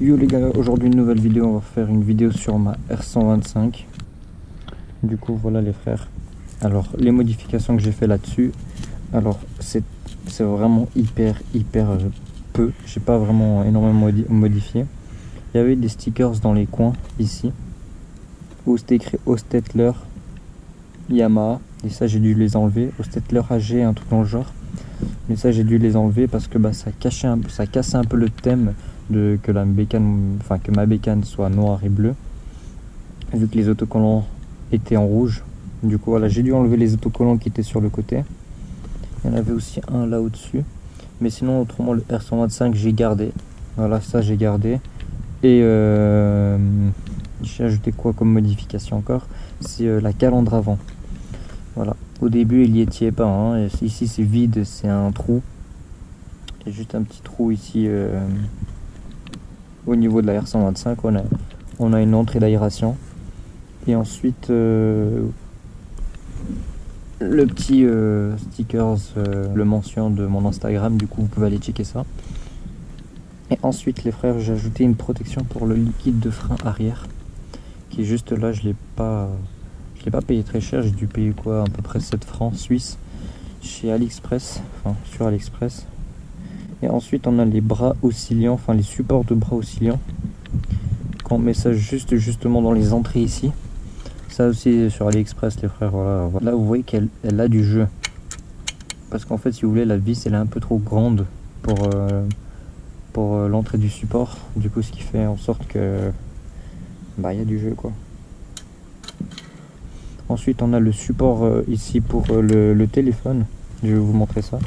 Yo les gars, aujourd'hui une nouvelle vidéo, on va faire une vidéo sur ma R125. Du coup voilà les frères. Alors les modifications que j'ai fait là-dessus, alors c'est vraiment hyper peu. J'ai pas vraiment énormément modifié. Il y avait des stickers dans les coins ici où c'était écrit Ostetler, Yamaha, et ça j'ai dû les enlever. Ostetler AG, un truc dans le genre. Mais ça j'ai dû les enlever parce que bah, ça cassait un peu le thème que ma bécane soit noire et bleue, vu que les autocollants étaient en rouge. Du coup voilà, j'ai dû enlever les autocollants qui étaient sur le côté. Il y en avait aussi un là au-dessus, mais sinon autrement le R125 j'ai gardé. Voilà, ça j'ai gardé. Et j'ai ajouté quoi comme modification encore, c'est la calandre avant. Voilà, au début il y était pas, hein. Ici c'est vide, c'est un trou. Il y a juste un petit trou ici au niveau de la R125. On a une entrée d'aération. Et ensuite le petit stickers le mention de mon Instagram, du coup vous pouvez aller checker ça. Et ensuite les frères, j'ai ajouté une protection pour le liquide de frein arrière qui est juste là. Je l'ai pas payé très cher, j'ai dû payer quoi, à peu près 7 francs suisses chez AliExpress, enfin sur AliExpress. Et ensuite on a les bras oscillants, enfin les supports de bras oscillants, qu'on met ça justement dans les entrées ici. Ça aussi sur AliExpress les frères. Voilà. Là vous voyez qu'elle a du jeu, parce qu'en fait si vous voulez la vis elle est un peu trop grande pour l'entrée du support, du coup ce qui fait en sorte que bah il y a du jeu quoi. Ensuite on a le support ici pour le téléphone, je vais vous montrer ça.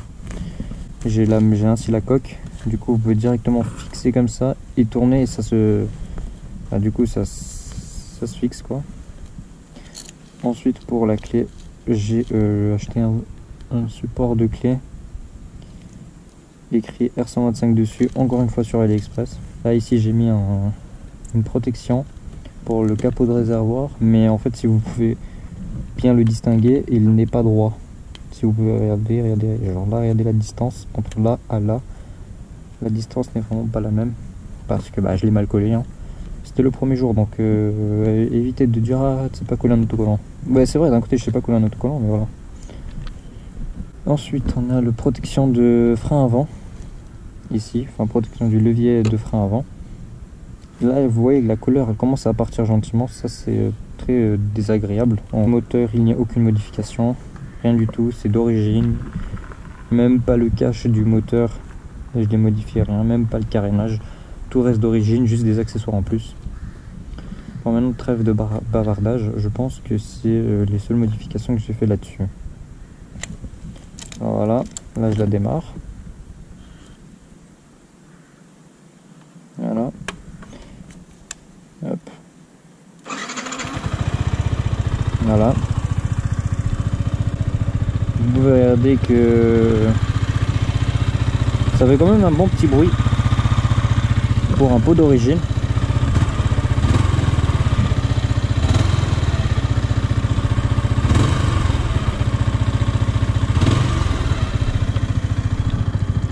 J'ai ainsi la coque, du coup vous pouvez directement fixer comme ça et tourner, et ça se du coup ça se fixe quoi. Ensuite pour la clé, j'ai acheté un support de clé écrit R125 dessus, encore une fois sur AliExpress. Là ici j'ai mis une protection pour le capot de réservoir, mais en fait si vous pouvez bien le distinguer, il n'est pas droit. Si vous pouvez regarder genre là, regardez la distance entre là à là, la distance n'est vraiment pas la même, parce que bah, je l'ai mal collé, hein. C'était le premier jour, donc évitez de dire ah c'est pas collé un autocollant. Ouais c'est vrai, d'un côté je sais pas coller un autocollant, mais voilà. Ensuite on a le protection de frein avant ici, enfin protection du levier de frein avant. Là vous voyez que la couleur elle commence à partir gentiment, ça c'est très désagréable. En moteur il n'y a aucune modification, rien du tout, c'est d'origine, même pas le cache du moteur, je l'ai modifié, rien, même pas le carénage, tout reste d'origine, juste des accessoires en plus. Bon, maintenant trêve de bavardage, je pense que c'est les seules modifications que j'ai fait là-dessus. Voilà, là je la démarre. Voilà. Hop. Voilà. Vous pouvez regarder que ça fait quand même un bon petit bruit pour un pot d'origine.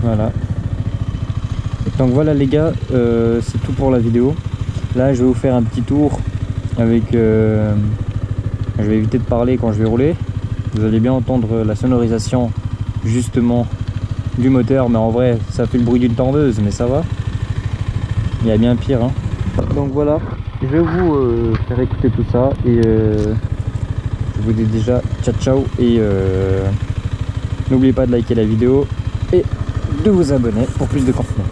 Voilà. Donc voilà les gars, c'est tout pour la vidéo. Là je vais vous faire un petit tour avec je vais éviter de parler quand je vais rouler. Vous allez bien entendre la sonorisation justement du moteur, mais en vrai ça fait le bruit d'une tondeuse, mais ça va, il y a bien pire, hein. Donc voilà, je vais vous faire écouter tout ça, et je vous dis déjà ciao ciao, et n'oubliez pas de liker la vidéo et de vous abonner pour plus de contenu.